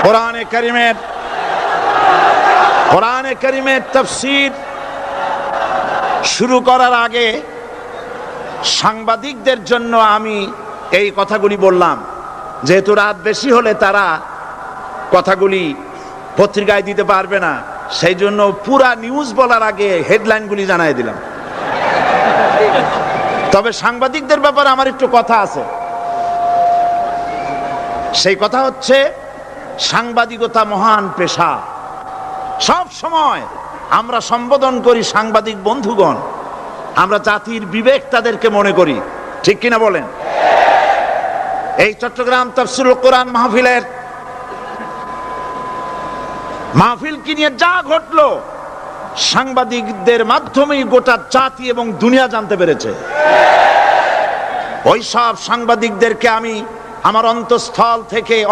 কোরআনে কারিমের তাফসীর শুরু করার আগে সাংবাদিকদের জন্য আমি এই কথাগুলি বললাম, যেহেতু রাত বেশি হলে তারা কথাগুলি পত্রিকায় দিতে পারবে না, সেই জন্য পুরা নিউজ বলার আগে হেডলাইনগুলি জানাই দিলাম। তবে সাংবাদিকদের ব্যাপারে আমার একটু কথা আছে। সেই কথা হচ্ছে, সাংবাদিকতা মহান পেশা। সব সময় আমরা সম্বোধন করি সাংবাদিক বন্ধুগণ, আমরা জাতির বিবেক তাদেরকে মনে করি, ঠিক কিনা বলেন? এই চট্টগ্রাম তাফসীরুল কোরআন মাহফিল কি নিয়ে যা ঘটলো, সাংবাদিকদের মাধ্যমেই গোটা জাতি এবং দুনিয়া জানতে পেরেছে। ওই সব সাংবাদিকদেরকে আমি আমার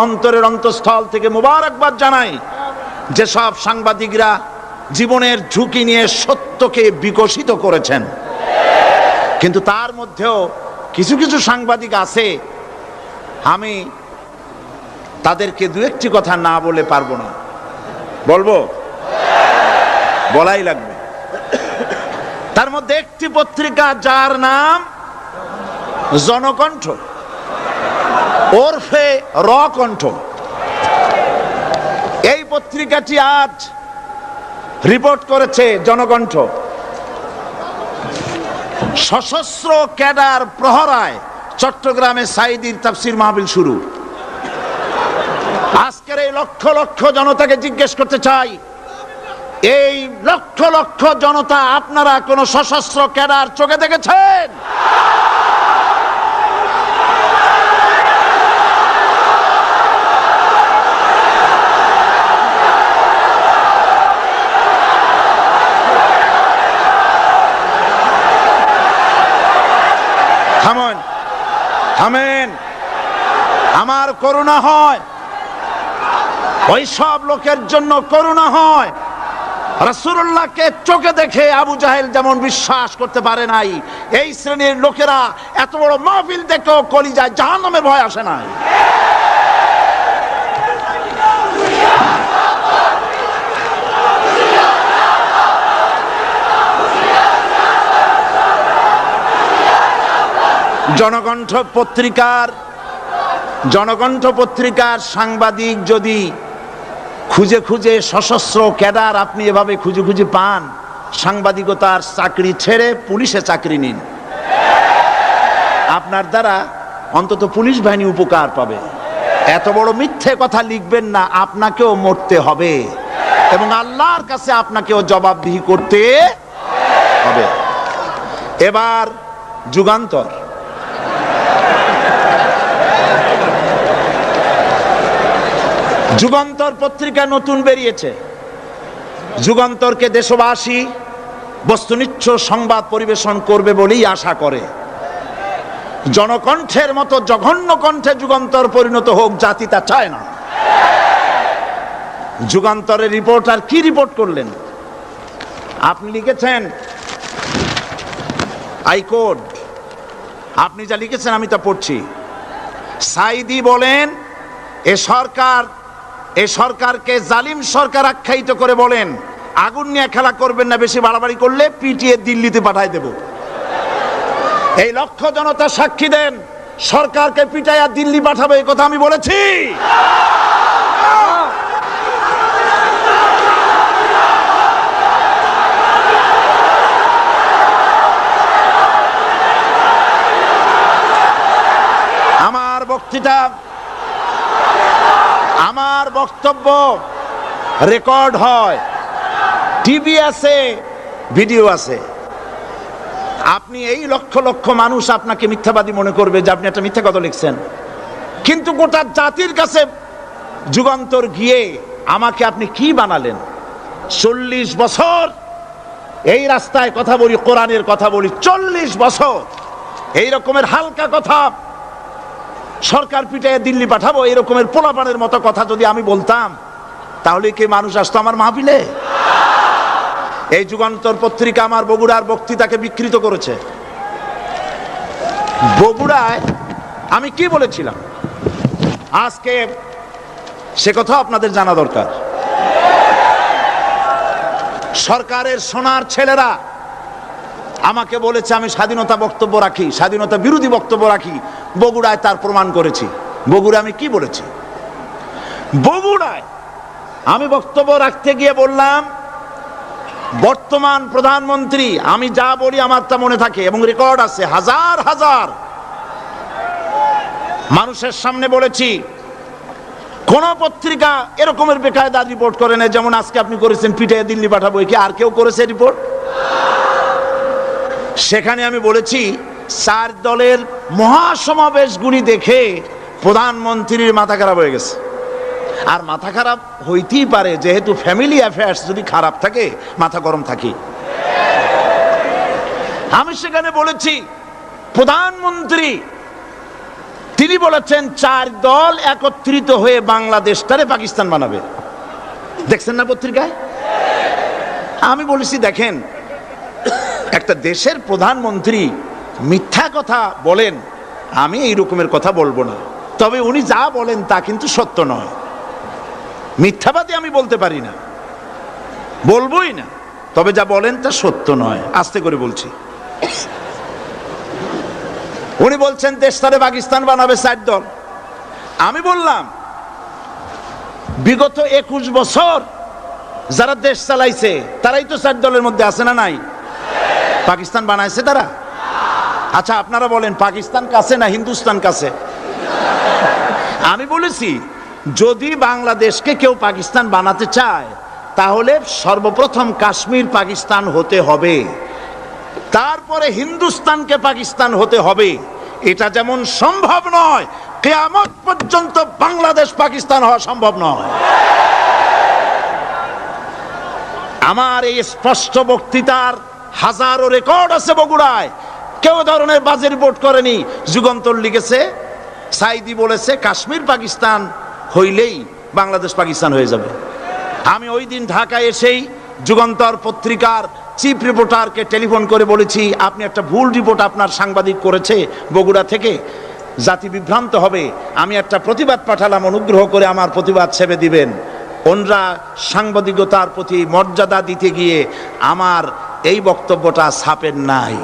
অন্তরের অন্তঃস্থল থেকে মুবারকবাদ জানাই, যে সব সাংবাদিকরা জীবনের ঝুঁকি নিয়ে সত্যকে বিকশিত করেছেন। কিন্তু তার মধ্যেও কিছু কিছু সাংবাদিক আছে, আমি তাদেরকে দু একটি কথা না বলে পারবো না। বলবো? বলাই লাগবে। তার মধ্যে একটি পত্রিকা, যার নাম জনকণ্ঠ ওরফে র কণ্ঠ, এই পত্রিকাটি আজ রিপোর্ট করেছে, জনকণ্ঠ, সশস্ত্র ক্যাডার প্রহরায় চট্টগ্রামে সাঈদীর তাফসীর মাহফিল শুরু। আজকের এই লক্ষ লক্ষ জনতাকে জিজ্ঞেস করতে চাই, এই লক্ষ লক্ষ জনতা, আপনারা কোন সশস্ত্র ক্যাডার চোখে দেখেছেন? থামেন। আমার করুণা হয়, ওই সব লোকের জন্য করুণা হয়। রাসূলুল্লাহকে চোখে দেখে আবু জাহেল যেমন বিশ্বাস করতে পারে নাই, এই শ্রেণীর লোকেরা এত বড় মাহফিল দেখেও কলিজায় জাহান্নামের ভয় আসে নাই। জনকণ্ঠ পত্রিকার সাংবাদিক যদি খুঁজে খুঁজে সশস্ত্র ক্যাডার আপনি এভাবে খুঁজে খুঁজে পান, সাংবাদিকতার চাকরি ছেড়ে পুলিশে চাকরি নিন। আপনার দ্বারা অন্তত পুলিশ বাহিনী উপকার পাবে। এত বড় মিথ্যে কথা লিখবেন না, আপনাকেও মরতে হবে এবং আল্লাহর কাছে আপনাকেও জবাবদিহি করতে হবে। এবার যুগান্তর পত্রিকা নতুন বেরিয়েছে। যুগান্তরকে দেশবাসী বস্তুনিষ্ঠ সংবাদ পরিবেশন করবে বলেই আশা করে। জনকণ্ঠের মতো জঘন্য কণ্ঠে যুগান্তর পরিণত হোক, জাতি তা চায় না। যুগান্তরের রিপোর্টার কি রিপোর্ট করলেন? আপনি লিখেছেন হাইকোর্ট, আপনি যা লিখেছেন আমি তা পড়ছি। সাঈদী বলেন, এ সরকারকে জালিম সরকার আখ্যায়িত করে বলেন, আগুন নিয়ে খেলা করবেন না, বেশি বাড়াবাড়ি করলে পিটিয়ে দিল্লিতে পাঠাই দেব। এই লক্ষ জনতা সাক্ষী দেন, সরকারকে পিটাইয়া দিল্লি পাঠাবে এই কথা আমি বলেছি? আমার বক্তব্য রেকর্ড হয়, টিভি আছে, ভিডিও আছে। আপনি এই লক্ষ লক্ষ মানুষ আপনাকে মিথ্যাবাদী মনে করবে যে আপনি একটা মিথ্যা কথা লিখছেন, কিন্তু গোটা জাতির কাছে যুগান্তর গিয়ে আমাকে আপনি কি বানালেন? 40 বছর এই রাস্তায় কথা বলি, কোরআনের কথা বলি, 40 বছর এই রকমের হালকা কথা, সরকার পিটায় দিল্লি পাঠাবো এই রকমের পোলাপানের মতো কথা যদি আমি বলতাম, তাহলে কি মানুষ আসতো আমার মাহফিলে? এই যুগান্তর পত্রিকা আমার বগুড়ার বক্তৃতাকে বিকৃত করেছে। বগুড়ায় আমি কি বলেছিলাম? আজকে সে কথা আপনাদের জানা দরকার। সরকারের সোনার ছেলেরা আমাকে বলেছে আমি স্বাধীনতা বক্তব্য রাখি, স্বাধীনতা বিরোধী বক্তব্য রাখি। বগুড়ায় তার প্রমাণ করেছি। বগুড়ায় আমি কি বলেছি? বগুড়ায় আমি বক্তব্য রাখতে গিয়ে বললাম, বর্তমান প্রধানমন্ত্রী, আমি যা বলি আমার তা মনে থাকে এবং রেকর্ড আছে, হাজার হাজার মানুষের সামনে বলেছি। কোন পত্রিকা এরকমের বেকায়দা রিপোর্ট করে না যেমন আজকে আপনি করেছেন, পিটাইয়া দিল্লি পাঠাবো। কি আর কেউ করেছে রিপোর্ট? সেখানে আমি বলেছি 4 দলের মহাসমাবেশগুলি দেখে প্রধানমন্ত্রীর মাথা খারাপ হয়ে গেছে। আর মাথা খারাপ হইতেই পারে, যেহেতু ফ্যামিলি অ্যাফেয়ার্স যদি খারাপ থাকে মাথা গরম থাকে। আমি সেখানে বলেছি প্রধানমন্ত্রী তিনি বলেছেন 4 দল একত্রিত হয়ে বাংলাদেশটারে পাকিস্তান বানাবে। দেখছেন না পত্রিকায়? আমি বলেছি দেখেন, একটা দেশের প্রধানমন্ত্রী মিথ্যা কথা বলেন, আমি এই রকমের কথা বলবো না, তবে উনি যা বলেন তা কিন্তু সত্য নয়। মিথ্যাবাদী আমি বলতে পারি না, বলবোই না, তবে যা বলেন তা সত্য নয়। আস্তে করে বলছি। উনি বলছেন দেশটারে পাকিস্তান বানাবে 4 দল। আমি বললাম বিগত 21 বছর যারা দেশ চালাইছে তারাই তো 4 দলের মধ্যে আছে না নাই? পাকিস্তান বানাইছে তারা? আচ্ছা আপনারা বলেন পাকিস্তান কাছে না হিন্দুস্তান কাছে? আমি বলেছি যদি বাংলাদেশকে কেউ পাকিস্তান বানাতে চায় তাহলে সর্বপ্রথম কাশ্মীর পাকিস্তান হতে হবে, তারপরে হিন্দুস্তানকে পাকিস্তান হতে হবে। এটা যেমন সম্ভব নয়, কিয়ামত পর্যন্ত বাংলাদেশ পাকিস্তান হওয়া সম্ভব নয়। আমার এই স্পষ্ট বক্তৃতার হাজারো রেকর্ড আছে বগুড়ায়। কেউ ধরনের বাজে রিপোর্ট করেনি। যুগান্তর লিখেছে, সাইদি বলেছে কাশ্মীর পাকিস্তান হইলেই বাংলাদেশ পাকিস্তান হয়ে যাবে। আমি ওই দিন ঢাকায় এসেই যুগান্তর পত্রিকার চিফ রিপোর্টারকে টেলিফোন করে বলেছি আপনি একটা ভুল রিপোর্ট আপনার সাংবাদিক করেছে বগুড়া থেকে, জাতি বিভ্রান্ত হবে। আমি একটা প্রতিবাদ পাঠালাম, অনুগ্রহ করে আমার প্রতিবাদ ছেপে দিবেন। ওনরা সাংবাদিকতার প্রতি মর্যাদা দিতে গিয়ে আমার এই বক্তব্যটা ছাপেন নাই।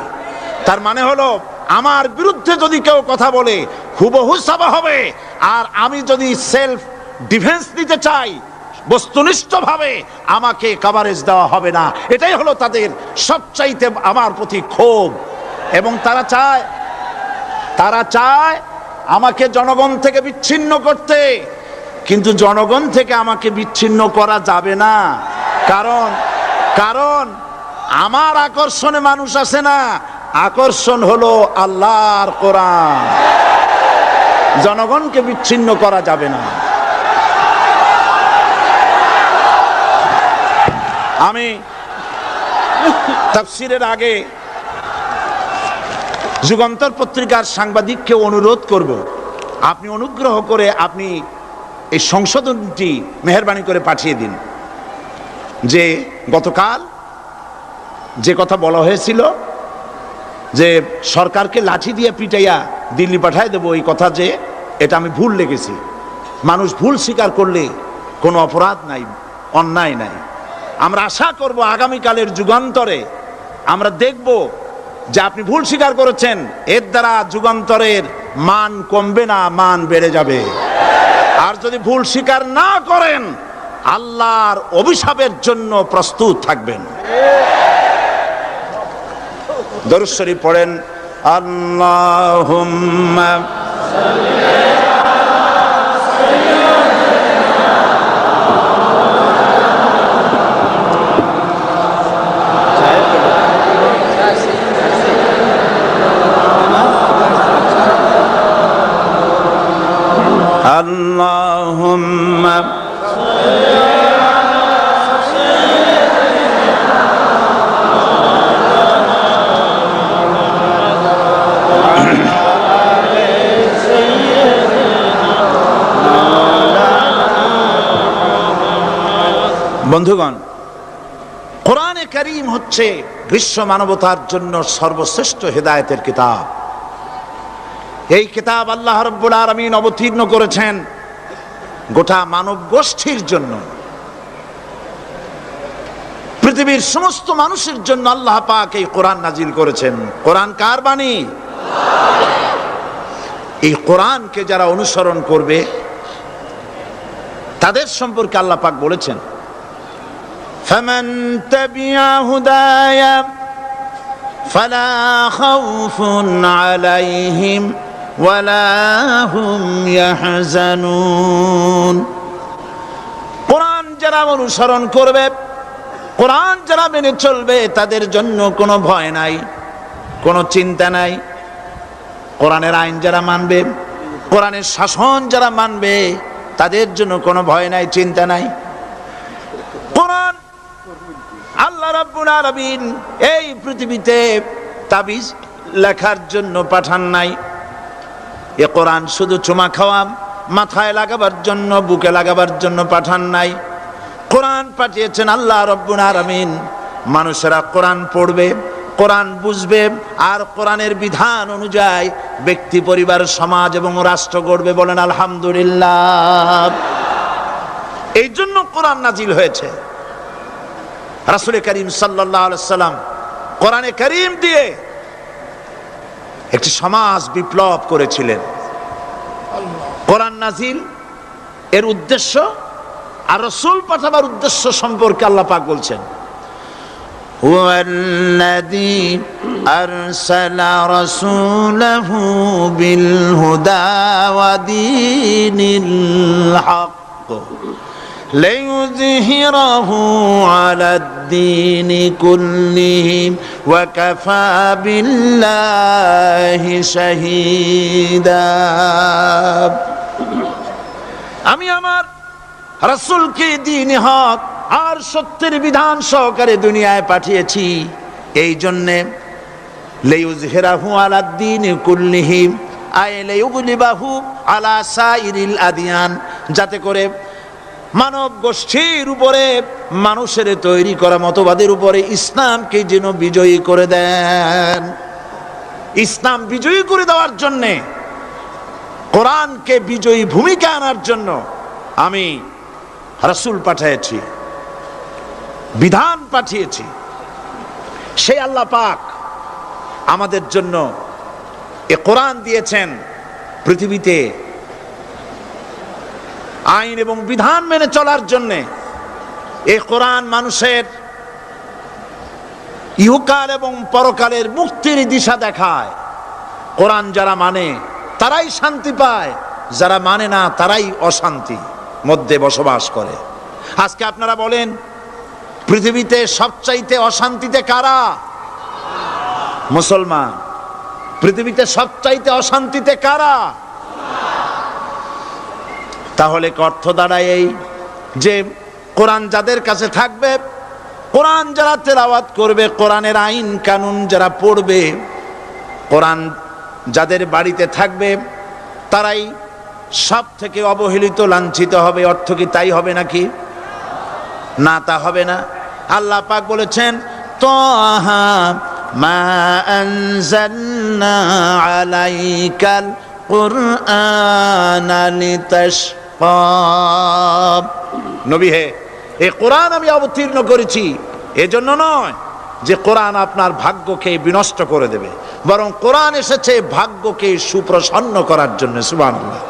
তার মানে হলো আমার বিরুদ্ধে যদি কেউ কথা বলে হুবহু ছাপা হবে, আর আমি যদি সেলফ ডিফেন্স দিতে চাই বস্তুনিষ্ঠভাবে আমাকে কভারেজ দেওয়া হবে না। এটাই হলো তাদের সবচাইতে আমার প্রতি ক্ষোভ। এবং তারা চায় আমাকে জনগণ থেকে বিচ্ছিন্ন করতে, কিন্তু জনগণ থেকে আমাকে বিচ্ছিন্ন করা যাবে না। কারণ আমার আকর্ষণে মানুষ আসে না, আকর্ষণ হলো আল্লাহর কোরআন। জনগণকে বিচ্ছিন্ন করা যাবে না। আমি তাফসীরের আগে যুগান্তর পত্রিকার সাংবাদিককে অনুরোধ করব, আপনি অনুগ্রহ করে আপনি এই সংশোধনটি মেহেরবানি করে পাঠিয়ে দিন যে গতকাল যে কথা বলা হয়েছিল যে সরকারকে লাঠি দিয়ে পিটাইয়া দিল্লি পাঠায় দেবো, এই কথা যে এটা আমি ভুল লিখেছি। মানুষ ভুল স্বীকার করলে কোনো অপরাধ নাই, অন্যায় নাই। আমরা আশা করব আগামীকালের যুগান্তরে আমরা দেখব যে আপনি ভুল স্বীকার করেছেন, এর দ্বারা যুগান্তরের মান কমবে না, মান বেড়ে যাবে। আর যদি ভুল স্বীকার না করেন আল্লাহর অভিশাপের জন্য প্রস্তুত থাকবেন। দরুদ শরীফ পড়েন, আল্লাহুম্মা আল্লাহুম্মা বন্ধুগণ, কোরআনে কারীম হচ্ছে বিশ্ব মানবতার জন্য সর্বশ্রেষ্ঠ হেদায়েতের কিতাব। এই কিতাব আল্লাহ রাব্বুল আলামিন অবতীর্ণ করেছেন গোটা মানব গোষ্ঠীর জন্য, পৃথিবীর সমস্ত মানুষের জন্য আল্লাহ পাক এই কোরআন নাজিল করেছেন। কোরআন কার বাণী? এই কোরআনকে যারা অনুসরণ করবে তাদের সম্পর্কে আল্লাহ পাক বলেছেন, ফামান তাবিআ হুদায়া ফালা খাউফুন আলাইহিম ওয়ালা হুম ইয়াহজানুন। কোরআন যারা অনুসরণ করবে, কোরআন যারা মেনে চলবে, তাদের জন্য কোনো ভয় নাই, কোনো চিন্তা নাই। কোরআনের আইন যারা মানবে, কোরআনের শাসন যারা মানবে, তাদের জন্য কোনো ভয় নাই, চিন্তা নাই। কোরআন আল্লাহ রাব্বুল আলামিন এই পৃথিবীতে তাবিজ লেখার জন্য পাঠান নাই। এ কোরআন শুধু চুমা খাওয়া, মাথায় লাগাবার জন্য, বুকে লাগাবার জন্য পাঠান নাই। কোরআন পাঠিয়েছেন আল্লাহ রাব্বুল আলামিন, মানুষেরা কোরআন পড়বে, কোরআন বুঝবে, আর কোরআনের বিধান অনুযায়ী ব্যক্তি, পরিবার, সমাজ এবং রাষ্ট্র গড়বে। বলেন আলহামদুলিল্লাহ। এই জন্য কোরআন নাজিল হয়েছে। রাসূল করিম সাল্লাল্লাহু আলাইহি সাল্লাম কোরআনে কারীম দিয়ে একটি সমাজ বিপ্লব করেছিলেন। কোরআন নাজিল এর উদ্দেশ্য আর রাসূল পাঠাবার উদ্দেশ্য সম্পর্কে আল্লাহ পাক বলছেন, হুয়াল্লাযী আরসালা রাসূলাহু বিল হুদা ওয়া দীনিল হক লিইয়ুযহিরাহু আলাদ-দীনি কুল্লিহি ওয়া কাফা বিল্লাহি শাহীদা। আমি আমার রাসূলকে দ্বীনে হক আর সত্যের বিধান সহকারে দুনিয়ায় পাঠিয়েছি। এই জন্যে লিইয়ুযহিরাহু আলাদ-দীনি কুল্লিহি আই লিইয়ুগলিবাহু আলা সাইরিল আদিয়ান, যাতে করে মানব গোষ্ঠীর উপরে, মানুষের তৈরি করা মতবাদের উপরে ইসলামকে যেন বিজয়ী করে দেন। ইসলাম বিজয়ী করে দেওয়ার জন্যে, কোরআনকে বিজয়ী ভূমিকা আনার জন্য আমি রাসূল পাঠিয়েছি, বিধান পাঠিয়েছি। সেই আল্লাহ পাক আমাদের জন্য এ কোরআন দিয়েছেন পৃথিবীতে আইন এবং বিধান মেনে চলার জন্যে। এই কোরআন মানুষের ইহকাল এবং পরকালের মুক্তির দিশা দেখায়। কোরআন যারা মানে তারাই শান্তি পায়, যারা মানে না তারাই অশান্তি মধ্যে বসবাস করে। আজকে আপনারা বলেন, পৃথিবীতে সবচাইতে অশান্তিতে কারা? মুসলমান। পৃথিবীতে সবচাইতে অশান্তিতে কারা? তাহলে অর্থ দাঁড়ায় এই যে কোরআন যাদের কাছে থাকবে, কোরআন যারা তেলাওয়াত করবে, কোরআনের আইন কানুন যারা পড়বে, কোরআন যাদের বাড়িতে থাকবে, তারাই সব থেকে অবহেলিত, লাঞ্ছিত হবে। অর্থ কি তাই হবে নাকি? না, তা হবে না। আল্লাহ পাক বলেছেন, তাহা মা আনজালনা আলাইকাল কুরআনা লিতাশকা। নবী হে, এই কোরআন আমি অবতীর্ণ করেছি এজন্য নয় যে কোরআন আপনার ভাগ্যকে বিনষ্ট করে দেবে, বরং কোরআন এসেছে ভাগ্যকে সুপ্রসন্ন করার জন্য। সুবহানাল্লাহ।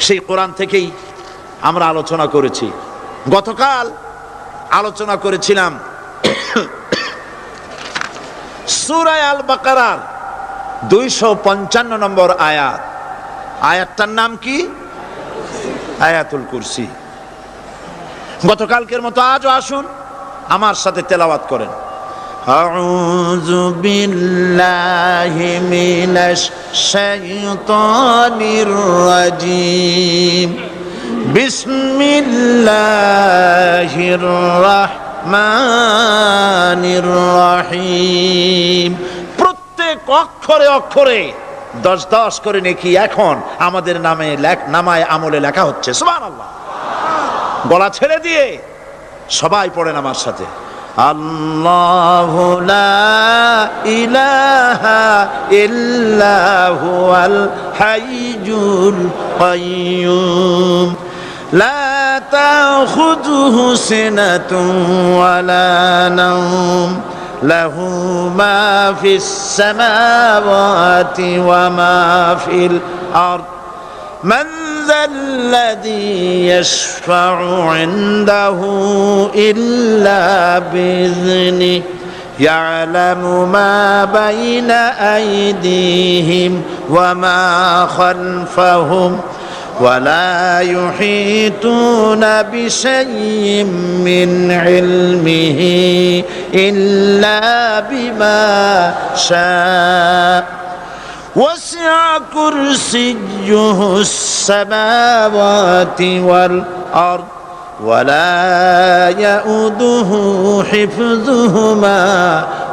সেই কোরআন থেকেই আমরা আলোচনা করেছি। গতকাল আলোচনা করেছিলাম সূরা আল বাকারার 255 নম্বর আয়াত। আয়াতটার নাম কি? আয়াতুল কুরসি। গতকালকের মতো আজও আসুন আমার সাথে তেলাওয়াত করেন। আউযু বিল্লাহি মিনাশ শাইতানির রাজিম। বিসমিল্লাহির রাহমানির রাহিম। প্রত্যেক অক্ষরে অক্ষরে 10-10 করে নেকি এখন আমাদের নামায় আমলে লেখা হচ্ছে। সুবহানাল্লাহ। গলা ছেড়ে দিয়ে সবাই পড়েন আমার সাথে। আল্লাহু লা ইলাহা ইল্লা হুয়াল হাইয়ুল কাইয়্যুম লা তাখুযুহু সিনাতুন ওয়ালা নাওম লাহু মা ফিস সামাওয়াতি ওয়া মা ফিল আরদ মান যাল্লাযী ইয়াশফা'ু 'ইনদাহু ইল্লা বিইذনিহি ইয়ালামু মা বাইনা আইদিহিম ওয়া মা খালফাহুম ولا يحيطون بشيء من علمه إلا بما شاء وسع كرسيه السماوات والأرض ولا يؤوده حفظهما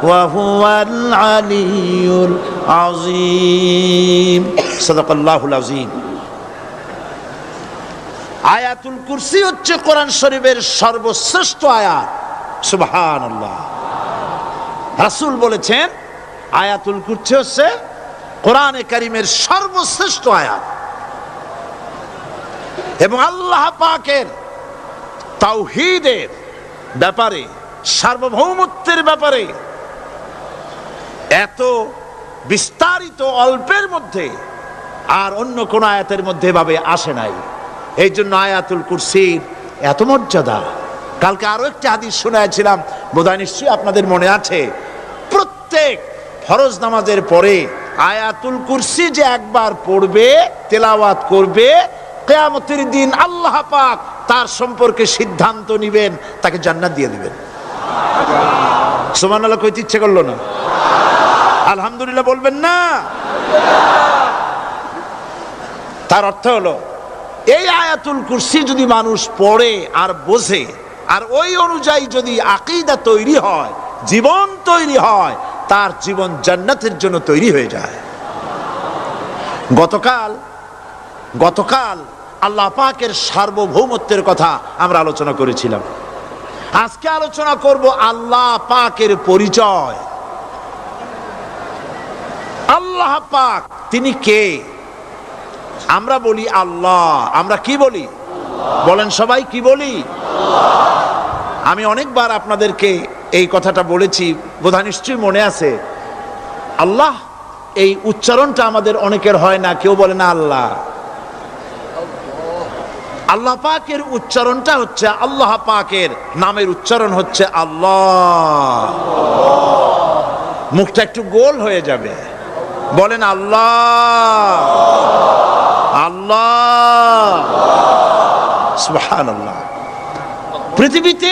وهو العلي العظيم صدق الله العظيم আয়াতুল কুরসি হচ্ছে কোরআন শরীফের সর্বশ্রেষ্ঠ আয়াত। সুবহানাল্লাহ। রাসূল বলেছেন আয়াতুল কুরসি হচ্ছে কোরআনে কারীমের সর্বশ্রেষ্ঠ আয়াত এবং আল্লাহ পাকের তাওহীদের ব্যাপারে, সার্বভৌমত্বের ব্যাপারে এত বিস্তারিত অল্পের মধ্যে আর অন্য কোন আয়াতের মধ্যে ভাবে আসে নাই। এই জন্য আয়াতুল কুরসির এত মর্যাদা। কালকে আরো একটি হাদিস শোনাইছিলাম, বোধহয় নিশ্চয়ই আপনাদের মনে আছে, প্রত্যেক ফরজ নামাজের পরে আয়াতুল কুরসি যে একবার পড়বে, তেলাওয়াত করবে, কিয়ামতের দিন আল্লাহ পাক তার সম্পর্কে সিদ্ধান্ত নেবেন, তাকে জান্নাত দিয়ে দিবেন। সুবহানাল্লাহ কইতে ইচ্ছে করলো না? আলহামদুলিল্লাহ বলবেন না? তার অর্থ হলো এই আয়াতুল কুরসি যদি মানুষ পড়ে আর বোঝে আর ওই অনুযায়ী যদি আকীদা তৈরি হয়, জীবন তৈরি হয়, তার জীবন জান্নাতের জন্য তৈরি হয়ে যায়। গতকাল আল্লাহ পাকের সার্বভৌমত্বের কথা আমরা আলোচনা করেছিলাম। আজকে আলোচনা করব আল্লাহ পাকের পরিচয়। আল্লাহ পাক তিনি কে? আমরা বলি আল্লাহ। আমরা কি বলি? বলেন সবাই, কি বলি? আমি অনেকবার আপনাদেরকে এই কথাটা বলেছি, বোধহয় নিশ্চয়ই মনে আছে। আল্লাহ এই উচ্চারণটা আমাদের অনেকের হয় না, কেউ বলে না আল্লাহ। আল্লাহ পাকের উচ্চারণটা হচ্ছে, আল্লাহ পাকের নামের উচ্চারণ হচ্ছে আল্লাহ। মুখটা একটু গোল হয়ে যাবে, বলেন আল্লাহ আল্লাহ সুবহানাল্লাহ। পৃথিবীতে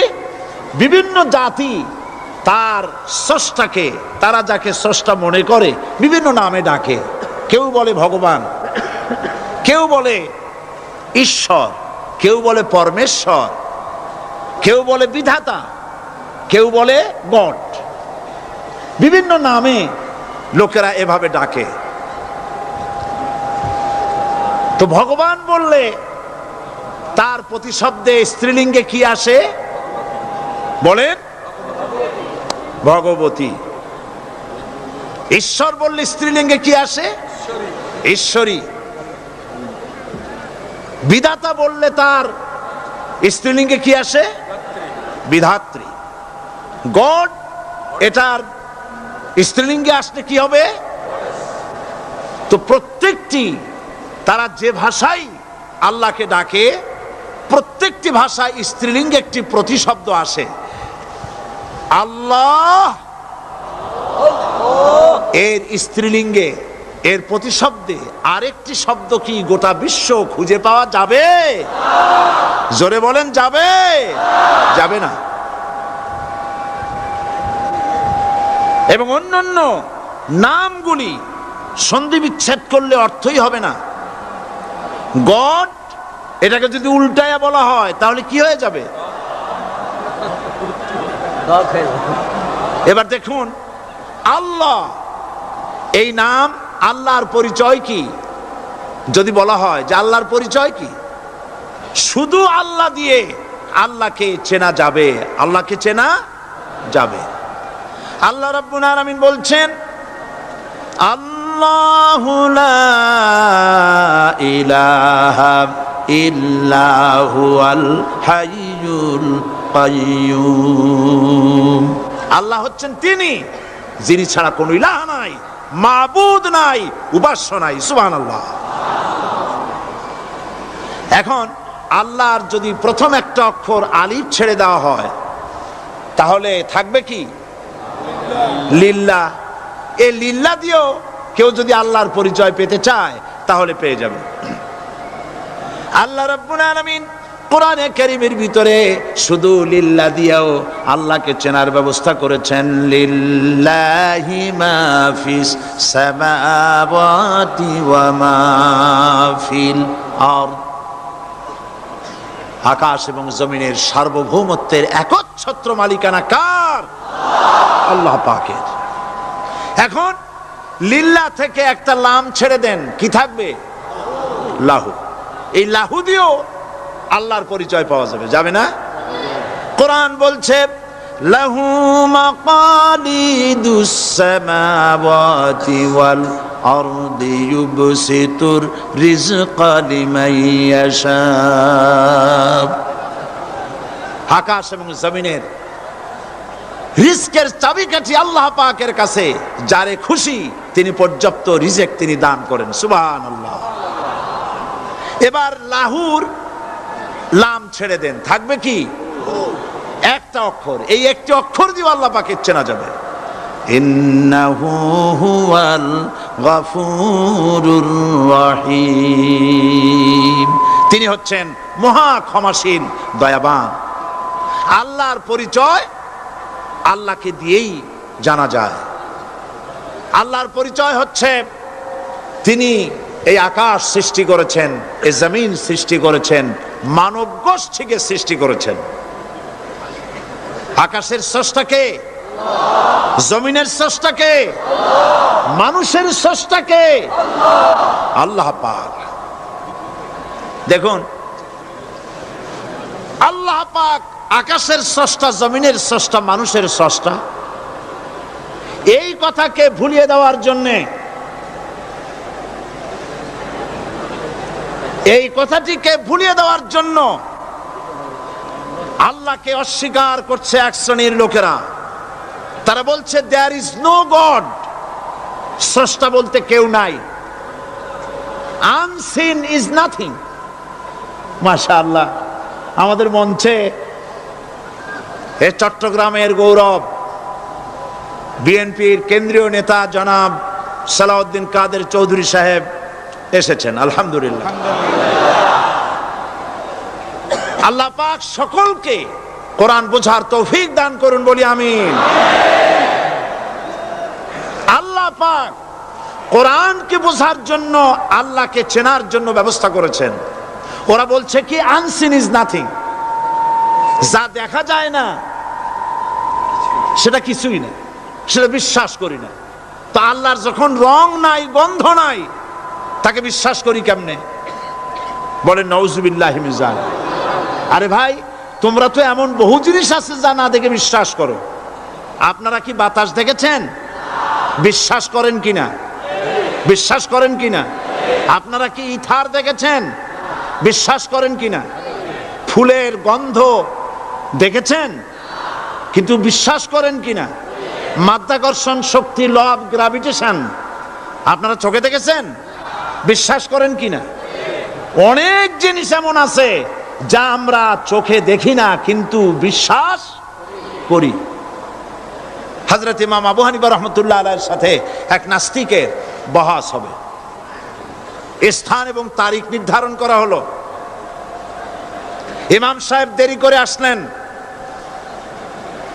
বিভিন্ন জাতি তার স্রষ্টাকে, তারা যাকে স্রষ্টা মনে করে, বিভিন্ন নামে ডাকে। কেউ বলে ভগবান, কেউ বলে ঈশ্বর, কেউ বলে পরমেশ্বর, কেউ বলে বিধাতা, কেউ বলে গড। বিভিন্ন নামে লোকেরা এভাবে ডাকে। তো ভগবান বললে তার প্রতিশব্দে স্ত্রীলিঙ্গে কি আসে? বলেন ভগবতী। ঈশ্বর বললে স্ত্রীলিঙ্গে কি আসে? ঈশ্বরী। বিধাতা বললে তার স্ত্রীলিঙ্গে কি আসে? বিধাত্রী। গড, এটার স্ত্রীলিঙ্গে আসলে কি হবে? তো প্রত্যেকটি, তারা যে ভাষায় আল্লাহকে ডাকে, প্রত্যেকটি ভাষায় স্ত্রীলিঙ্গে একটি প্রতিশব্দ আসে। আল্লাহ এর স্ত্রীলিঙ্গে, এর প্রতিশব্দে আরেকটি শব্দ কি গোটা বিশ্ব খুঁজে পাওয়া যাবে? জোরে বলেন, যাবে? যাবে না। এবং অন্যান্য নামগুলি সন্ধি বিচ্ছেদ করলে অর্থই হবে না। গড, এটাকে যদি উল্টায়া বলা হয় তাহলে কি হয়ে যাবে? এবার দেখুন, আল্লাহ এই নাম, আল্লাহর পরিচয় কি? যদি বলা হয় যে আল্লাহর পরিচয় কি, শুধু আল্লাহ দিয়ে আল্লাহকে চেনা যাবে। আল্লাহকে চেনা যাবে। আল্লাহ রাব্বুল আলামিন বলছেন, আল্লাহু লা ইলাহা ইল্লা হুয়াল হাইয়ুল কাইয়্যুম। আল্লাহ হচ্ছেন তিনি যিনি ছাড়া কোনো ইলাহ নাই, মাবুদ নাই, উপাস্য নাই। সুবহানাল্লাহ। এখন আল্লাহর যদি প্রথম একটা অক্ষর আলিফ ছেড়ে দেওয়া হয় তাহলে থাকবে কি? লিল্লাহ। এই লিল্লাহ দিয়েও কেউ যদি আল্লাহর পরিচয় পেতে চায় তাহলে পেয়ে যাবে। আল্লাহ রাব্বুল আলামিন কোরআনে কারীমের ভিতরে শুধু লিল্লাহ দিয়েও আল্লাহকে চেনার ব্যবস্থা করেছেন। লিল্লাহি মা ফিস সামাওয়াতি ওয়া মা ফিল আরদ। আকাশ এবং জমিনের সার্বভৌমত্বের একচ্ছত্র মালিকানা কার? আল্লাহ পাকের। এখন লিল্লাহ থেকে একটা লাম ছেড়ে দেন, কি থাকবে? লাহু। এই লাহু দিয়েও আল্লাহর পরিচয় পাওয়া যাবে, যাবে না? কোরআন বলছে, লাহু মাকালিদুস সামাওয়াতি ওয়াল আরদি ইউবসিতুর রিজকা লিমান ইয়াশা। আকাশ এবং জমিনের রিজকের চাবিকাঠি আল্লাহ পাকের কাছে, যারে খুশি তিনি পর্যাপ্ত রিজক তিনি দান করেন। সুবহানাল্লাহ। এবার লাহুর লাম ছেড়ে দেন, থাকবে কি? একটা অক্ষর। এই একটি অক্ষর দিয়ে আল্লাহ পাকের চেনা যাবে। ইন্নাহু হুয়াল গফুরুর রহিম। তিনি হচ্ছেন মহা ক্ষমাশীল, দয়াবান। আল্লাহর পরিচয় আল্লাহকে দিয়েই জানা যায়। আল্লাহর পরিচয় হচ্ছে তিনি এই আকাশ সৃষ্টি করেছেন, এই জমিন সৃষ্টি করেছেন, মানব গোষ্ঠীকে সৃষ্টি করেছেন। আকাশের স্রষ্টা কে? জমিনের স্রষ্টা কে? মানুষের স্রষ্টা কে? আল্লাহ পাক। দেখুন, আল্লাহ পাক আকাশের স্রষ্টা, জমিনের স্রষ্টা, মানুষের স্রষ্টা। এই কথাকে ভুলিয়ে দেওয়ার জন্যে, এই কথাটিকে ভুলিয়ে দেওয়ার জন্য আল্লাহকে অস্বীকার করছে এক শ্রেণীর লোকেরা। তারা বলছে দেয়ার ইজ নো গড, স্রষ্টা বলতে কেউ নাই, আনসিন ইজ নাথিং। মাশাআল্লাহ, আমাদের মঞ্চে এই চট্টগ্রামের গৌরব বিএনপির কেন্দ্রীয় নেতা জনাব সালাউদ্দিন কাদের চৌধুরী সাহেব এসেছেন। আলহামদুলিল্লাহ। আল্লাহ পাক সকলকে কোরআন বোঝার তৌফিক দান করুন, বলি আমিন। আল্লাহ পাক কোরআনকে বোঝার জন্য, আল্লাহকে চেনার জন্য ব্যবস্থা করেছেন। ওরা বলছে কি আনসিন ইজ নাথিং, যা দেখা যায় না সেটা কিছুই না, সেটা বিশ্বাস করি না। তো আল্লাহর যখন রং নাই, গন্ধ নাই, তাকে বিশ্বাস করি কেমনে? বলেন নাউজুবিল্লাহি মিন যালিক। আরে ভাই, তোমরা তো এমন বহু জিনিস আছে যা না দেখে বিশ্বাস করো। আপনারা কি বাতাস দেখেছেন? বিশ্বাস করেন কিনা? বিশ্বাস করেন কিনা? আপনারা কি ইথার দেখেছেন? বিশ্বাস করেন কিনা? ফুলের গন্ধ দেখেছেন কিন্তু বিশ্বাস করেন কিনা? মাধ্যাকর্ষণ শক্তি, ল অফ গ্রাভিটেশন আপনারা চোখে দেখেছেন? বিশ্বাস করেন কিনা? অনেক জিনিস এমন আছে যা আমরা চোখে দেখি না কিন্তু বিশ্বাস করি। হযরত ইমাম আবু হানিফা রাহমাতুল্লাহ আলাইহির সাথে এক নাস্তিকের বহাস হবে। স্থান এবং তারিখ নির্ধারণ করা হলো। ইমাম সাহেব দেরি করে আসলেন।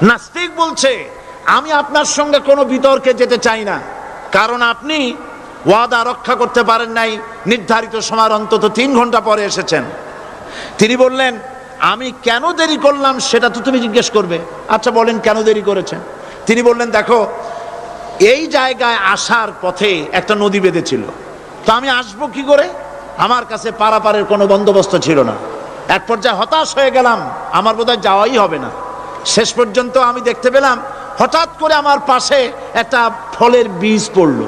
নাস্তিক বলছে, আমি আপনার সঙ্গে কোনো বিতর্কে যেতে চাই না, কারণ আপনি ওয়াদা রক্ষা করতে পারেন নাই, নির্ধারিত সময় অন্তত 3 ঘন্টা পরে এসেছেন। তিনি বললেন, আমি কেন দেরি করলাম সেটা তো তুমি জিজ্ঞেস করবে। আচ্ছা বলেন কেন দেরি করেছেন? তিনি বললেন, দেখো এই জায়গায় আসার পথে একটা নদী বেঁধেছিল, তো আমি আসবো কি করে? আমার কাছে পারাপারের কোনো বন্দোবস্ত ছিল না। এক পর্যায়ে হতাশ হয়ে গেলাম, আমার বোধহয় যাওয়াই হবে না। শেষ পর্যন্ত আমি দেখতে পেলাম হঠাৎ করে আমার পাশে একটা ফলের বীজ পড়লো,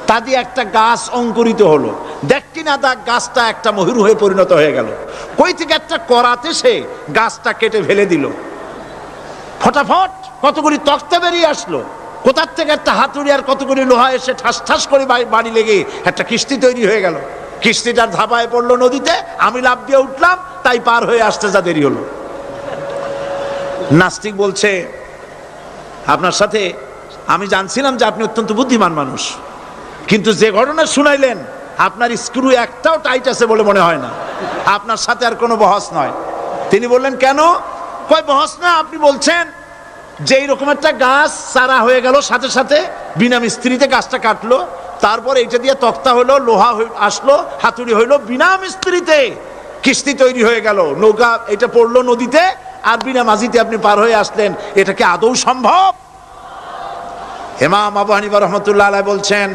তা দিয়ে একটা গাছ অঙ্কুরিত হলো। দেখি না তা গাছটা একটা ময়ূর হয়ে পরিণত হয়ে গেল। কই থেকে একটা করাতে সে গাছটা কেটে ফেলে দিল। ফটাফট কতগুলি তক্তা বেরিয়ে আসলো, কোথার থেকে একটা হাতুড়ি আর কতগুলি লোহা এসে ঠাস ঠাস করে বাড়ি লেগে একটা কিস্তি তৈরি হয়ে গেল। কিস্তিটার ধাপায় পড়লো নদীতে, আমি লাফ দিয়ে উঠলাম, তাই পার হয়ে আসতে যা দেরি হলো। নাস্তিক বলছে, আপনার সাথে আমি জানছিলাম যে আপনি অত্যন্ত বুদ্ধিমান মানুষ, কিন্তু যে ঘটনা শুনাইলেন আপনার স্ক্রু একটাও টাইট আছে বলে মনে হয় না, আপনার সাথে আর কোনো বহস নয়। তিনি বললেন, কেন? কয়, বহস না, আপনি বলছেন যে এইরকম একটা গাছ চারা হয়ে গেল, সাথে সাথে বিনা মিস্ত্রিতে গাছটা কাটলো, তারপর এটা দিয়ে তক্তা হলো, লোহা আসলো, হাতুড়ি হইলো, বিনা মিস্ত্রিতে কিস্তি তৈরি হয়ে গেল, নৌকা এটা পড়লো নদীতে, আর বিনা মাঝিতে আপনি পার হয়ে আসলেন। এটা কি আদৌ সম্ভব? ইমাম আবু হানিফা রহমতুল্লাহ আলাইহি বলছেন,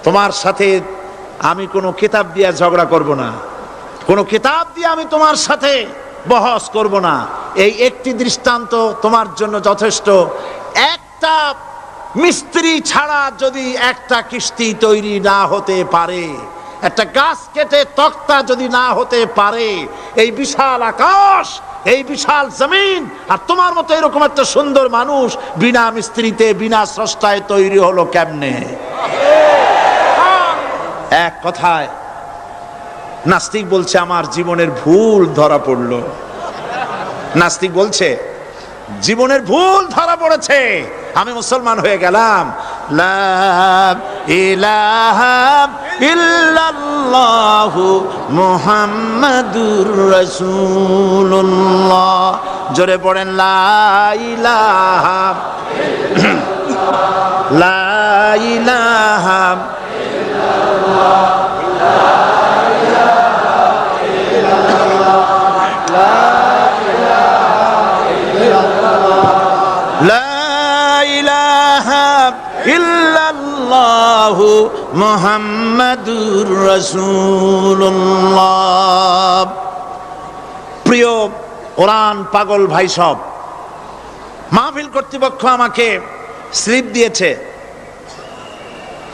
তোমার সাথে আমি কোনো কিতাব দিয়ে ঝগড়া করব না, কোনো কিতাব দিয়ে আমি তোমার সাথে বহস করব না। এই একটি দৃষ্টান্ত তোমার জন্য যথেষ্ট। একটা মিস্ত্রি ছাড়া যদি একটা কিস্তি তৈরি না হতে পারে, একটা গাছ কেটে তক্তা যদি না হতে পারে, এই বিশাল আকাশ, এই বিশাল জমিন, আর তোমার মতো এরকম একটা সুন্দর মানুষ বিনা মিস্ত্রিতে বিনা স্রষ্টায় তৈরি হলো কেমনে? এক কথায় নাস্তিক বলছে, আমার জীবনের ভুল ধরা পড়লো। নাস্তিক বলছে, জীবনের ভুল ধরা পড়েছে, আমি মুসলমান হয়ে গেলাম। লা ইলাহা ইল্লাল্লাহু মুহাম্মাদুর রাসূলুল্লাহ। জোরে পড়েন, লা ইলাহা লা ইলাহা ইল্লাল্লাহু মুহাম্মাদুর রাসূলুল্লাহ। প্রিয় কোরআন পাগল ভাই সব, মাহফিল কর্তৃপক্ষ আমাকে স্লিপ দিয়েছে,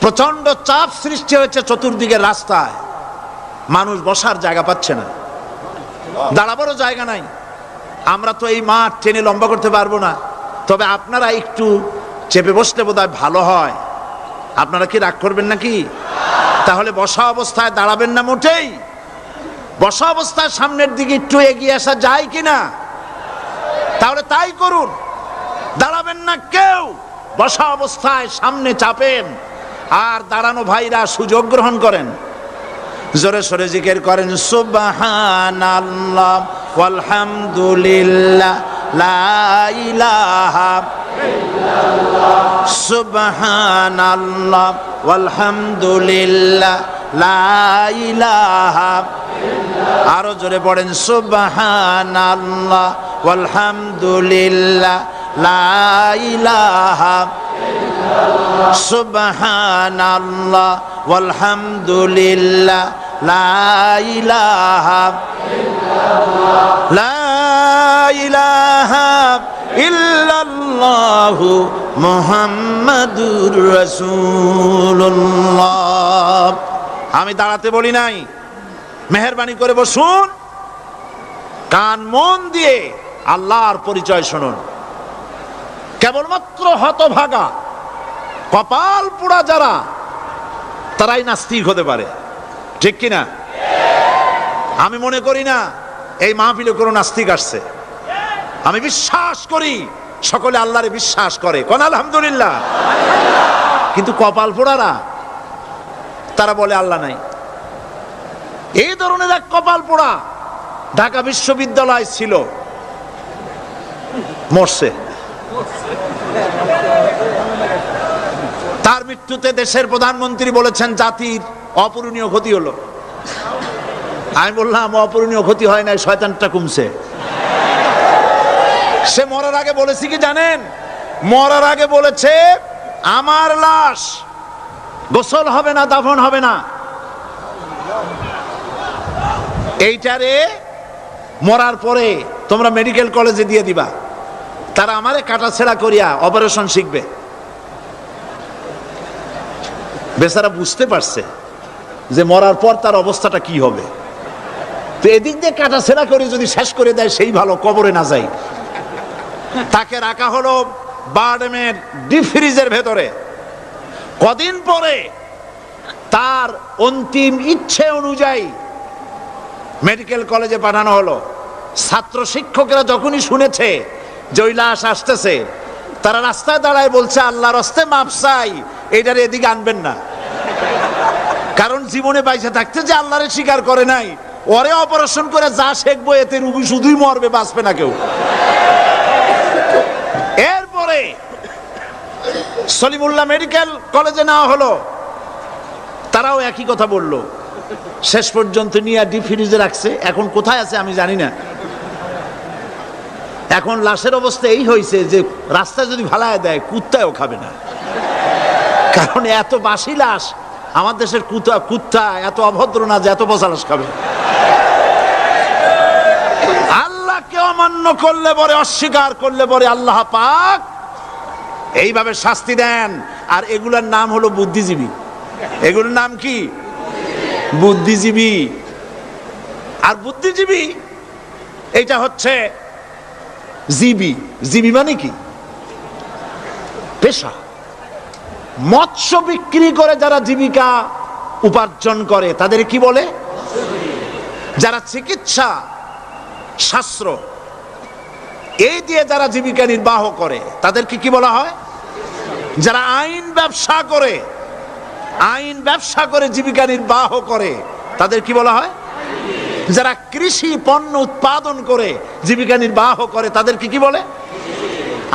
প্রচন্ড চাপ সৃষ্টি হয়েছে চতুর্দিকের রাস্তায়, মানুষ বসার জায়গা পাচ্ছে না, দাঁড়াবারও জায়গা নাই। আমরা তো এই মাঠ টেনে লম্বা করতে পারবো না, তবে আপনারা একটু চেপে বসলে বোধহয় ভালো হয়। আপনারা কি রাগ করবেন নাকি? তাহলে বসা অবস্থায় দাঁড়াবেন না মোটেই? বসা অবস্থায় সামনের দিকে একটু এগিয়ে আসা যায় কিনা? তাহলে তাই করুন, দাঁড়াবেন না কেউ, বসা অবস্থায় সামনে চাপেন, আর দাঁড়ানো ভাইরা সুযোগ গ্রহণ করেন, জোরে সোরে জিকির করেন, সুবহানাল্লাহ ওয়ালহামদুলিল্লাহ লা ইলাহা ইল্লাল্লাহ, সুবহানাল্লাহ ওয়ালহামদুলিল্লাহ লা ইলাহা ইল্লাল্লাহ। আরো জোরে পড়েন, সুবহানাল্লাহ ওয়ালহামদুলিল্লাহ লা ইলাহা ইল্লাল্লাহ, সুবহানাল্লাহ ওয়ালহামদুলিল্লাহ লা ইলাহা ইল্লাল্লাহ, লা ইলাহা ইল্লাল্লাহু মুহাম্মাদুর রাসূলুল্লাহ। আমি দাঁড়াতে বলি নাই, মেহেরবানি করে বসুন, কান মন দিয়ে আল্লাহর পরিচয় শুনুন। কেবলমাত্র হতভাগা কপাল পোড়া যারা, তারাই নাস্তিক হতে পারে, ঠিক কিনা? আমি মনে করি না এই মাহফিলে কোনো নাস্তিক আসছে। আমি বিশ্বাস করি সকলে আল্লাহরে বিশ্বাস করে, কোন আলহামদুলিল্লাহ। কিন্তু কপাল পোড়ারা তারা বলে আল্লাহ নাই। এই ধরনের এক কপাল পোড়া ঢাকা বিশ্ববিদ্যালয় ছিল, মরছে। তার মৃত্যুতে দেশের প্রধানমন্ত্রী বলেছেন জাতির অপূরণীয় ক্ষতি হলো। আমি বললাম অপূরণীয় ক্ষতি হয় নাই, শয়তানটা কমছে। সে মরার আগে বলেছে কি জানেন? মরার আগে বলেছে, আমার লাশ গোসল হবে না, দাফন হবে না, এইটারে মরার পরে তোমরা মেডিকেল কলেজে দিয়ে দিবা, তারা আমারে কাটাছেড়া করিয়া অপারেশন শিখবে। বেচারা বুঝতে পারছে যে মরার পর তার অবস্থাটা কি হবে, তো এদিক দিয়ে কাটাছেড়া করে যদি শেষ করে দেয় সেই ভালো, কবরে না যাই। তাকে রাখা হলো বারডেমের ডিপ ফ্রিজের ভেতরে। কদিন পরে তার অন্তিম ইচ্ছে অনুযায়ী মেডিকেল কলেজে পাঠানো হলো। ছাত্র শিক্ষকরা যখনই শুনেছে যে ওই লাশ আসতেছে, তারা রাস্তায় দাঁড়ায় বলছে, আল্লাহর রাস্তায় মাপ চাই, এইটার এদিকে আনবেন না। কারণ জীবনে বাইসে থাকতে যে আল্লাহরে স্বীকার করে নাই, ওরে অপারেশন করে যা শেখবো এতে রুগী শুধুই মরবে, বাঁচবে না কেউ। এরপরে সলিমুল্লাহ মেডিকেল কলেজে নেওয়া হলো, তারাও একই কথা বলল। শেষ পর্যন্ত নিয়ে ডিপ ফ্রিজে রাখছে। এখন কোথায় আছে আমি জানি না। এখন লাশের অবস্থা এই হয়েছে যে রাস্তায় যদি ফালায় দেয় কুত্তাও খাবে না, কারণ এত বাসি লাশ। আমার দেশের কুত্তা এত অভদ্র না যে এত পচা লাশ খাবে। আল্লাহকে অমান্য করলে পরে, অস্বীকার করলে পরে আল্লাহ পাক এইভাবে শাস্তি দেন। আর এগুলোর নাম হলো বুদ্ধিজীবী। এগুলোর নাম কি? বুদ্ধিজীবী। আর বুদ্ধিজীবী এটা হচ্ছে জীবী। জীবী মানে কি? পেশা। মৎস্য বিক্রি করে যারা জীবিকা উপার্জন করে তাদের কি বলে? যারা চিকিৎসা শাস্ত্র এই দিয়ে যারা জীবিকা নির্বাহ করে তাদেরকে কি বলা হয়? যারা আইন ব্যবসা করে, আইন ব্যবসা করে জীবিকা নির্বাহ করে তাদের কি বলা হয়? যারা কৃষি পণ্য উৎপাদন করে জীবিকা নির্বাহ করে তাদেরকে কি বলে?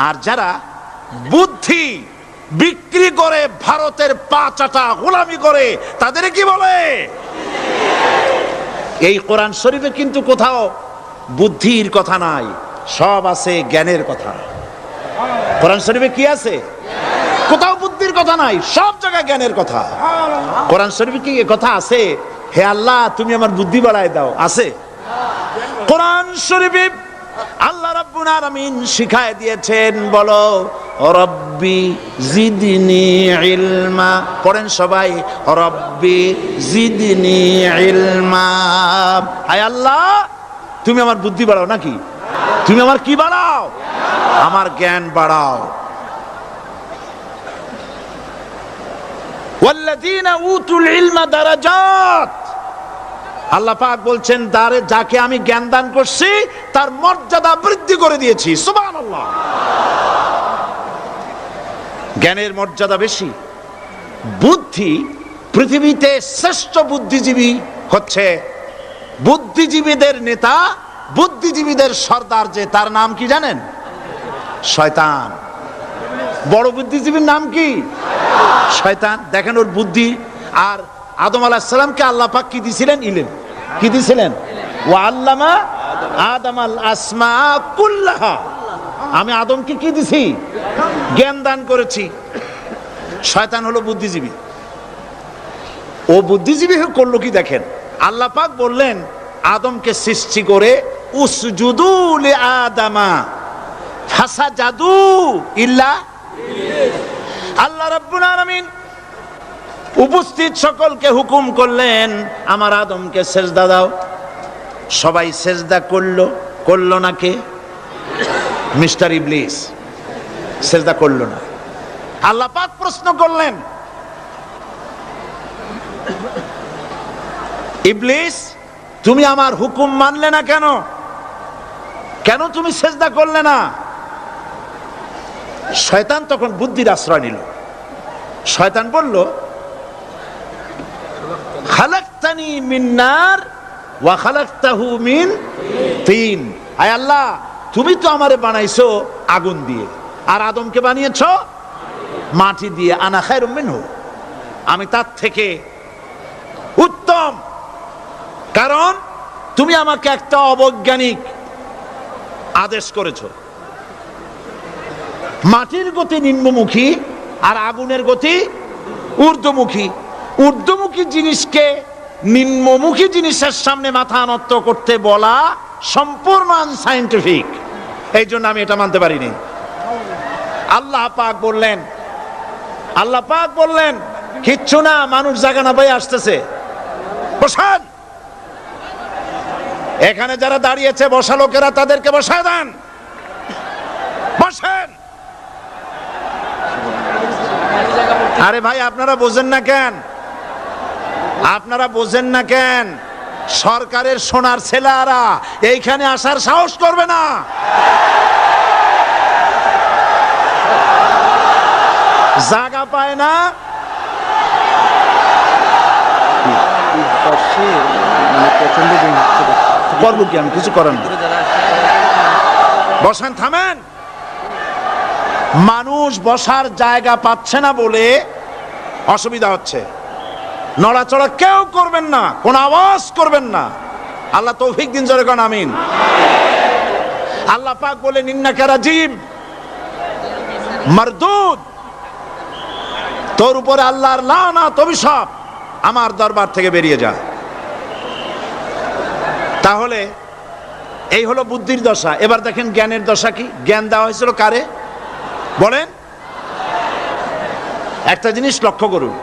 আর যারা বুদ্ধি বিক্রি করে ভারতের পা চাটা গোলামি করে তাদের কি বলে? এই কোরআন শরীফে কিন্তু কোথাও বুদ্ধির কথা নাই, সব আছে জ্ঞানের কথা। কোরআন শরীফে কি আছে? কোথাও বুদ্ধির কথা নাই, সব জায়গায় জ্ঞানের কথা। কোরআন শরীফে কি কথা আছে হে আল্লাহ তুমি আমার বুদ্ধি বাড়ায় দাও? আছে? কোরআন শরীফে আল্লাহ রাব্বুল আলামিন শিখায় দিয়েছেন, বলো রব্বি জিদনি ইলমা। পড়েন সবাই, রব্বি জিদনি ইলমা। হায় আল্লাহ তুমি আমার বুদ্ধি বাড়াও। নাকি তুমি আমার কি বাড়াও? আমার জ্ঞান বাড়াও। ওয়াল্লাযীনা উতুল ইলমা দারাজাত। আল্লাহ পাক বলছেন যাকে আমি জ্ঞান দান করছি তার মর্যাদা বৃদ্ধি করে দিয়েছি। সুবহানাল্লাহ। জ্ঞানের মর্যাদা বেশি। বুদ্ধি, পৃথিবীতে শ্রেষ্ঠ বুদ্ধিজীবী হচ্ছে বুদ্ধিজীবীদের নেতা, বুদ্ধিজীবীদের সর্দার, যে তার নাম কি জানেন? শয়তান। বড় বুদ্ধিজীবীর নাম কি? শয়তান। দেখেন ওর বুদ্ধি। আর আদম আলাইহিস সালামকে আল্লাহ পাক কি দিয়েছিলেন? ইলম। কি দিয়েছিলেন? ওয়া আল্লামা আদামাল আসমা কুল্লাহা। আমি আদমকে কি দিছি? জ্ঞান দান করেছি। শয়তান হলো বুদ্ধিজীবী। ও বুদ্ধিজীবী করলো কি দেখেন, আল্লাহ পাক বললেন আদমকে সৃষ্টি করে উসজুদু লিআদামা ফাসাজাদু ইল্লা ইবলিস। আল্লাহ রাব্বুল আলামিন উপস্থিত সকলকে হুকুম করলেন আমার আদমকে সেজদা দাও। সবাই সেজদা করলো। করলো না কে? মিস্টার ইবলিস সেজদা করলো না। আল্লাহ পাক প্রশ্ন করলেন, ইবলিস তুমি আমার হুকুম মানলে না কেন? কেন তুমি সেজদা করলে না? শয়তান তখন বুদ্ধির আশ্রয় নিল। শয়তান বলল, খালাকতানি মিন নার ওয়া খালাকতাহু মিন তিন। আয় আল্লাহ তুমি তো আমারে বানাইছো আগুন দিয়ে, আর আদমকে বানিয়েছো মাটি দিয়ে। আনা খায়রুম মিনহু, আমি তার থেকে উত্তম। কারণ তুমি আমাকে একটা অবৈজ্ঞানিক আদেশ করেছো। মাটির গতি নিম্নমুখী আর আগুনের গতি ঊর্ধ্বমুখী। ঊর্ধ্বমুখী জিনিসকে নিম্নমুখী জিনিসের সামনে মাথা নত করতে বলা সম্পূর্ণ আনসাইন্টিফিক। এই জন্য আমি এটা মানতে পারিনি। আল্লাহ পাক বললেন কিচ্ছু না, মানুষ জায়গা না পাই আসতেছে, বসান। এখানে যারা দাঁড়িয়েছে বসা লোকেরা, তাদেরকে বসায় দেন, বসেন। আরে ভাই, আপনারা বোঝেন না কেন? সরকারের সোনার ছেলেরা এইখানে আসার সাহস করবে না। জায়গা পায় না, করবো কি আমি, কিছু করেন। বসেন, থামেন। মানুষ বসার জায়গা পাচ্ছে না বলে অসুবিধা হচ্ছে। নড়াচড়া কেউ করবেন না, কোন আওয়াজ করবেন না। আল্লাহ তৌফিক দিন, জোরে কোন আমিন। আল্লাহ পাক বলেন ইন্নাকা রাজিম মারদুদ, তোর উপরে আল্লাহর লানত, অভিশাপ, আমার দরবার থেকে বেরিয়ে যা। তাহলে এই হলো বুদ্ধির দশা। এবার দেখেন জ্ঞানের দশা কি। জ্ঞান দেওয়া হয়েছিল কারে বলেন? একটা জিনিস লক্ষ্য করুন,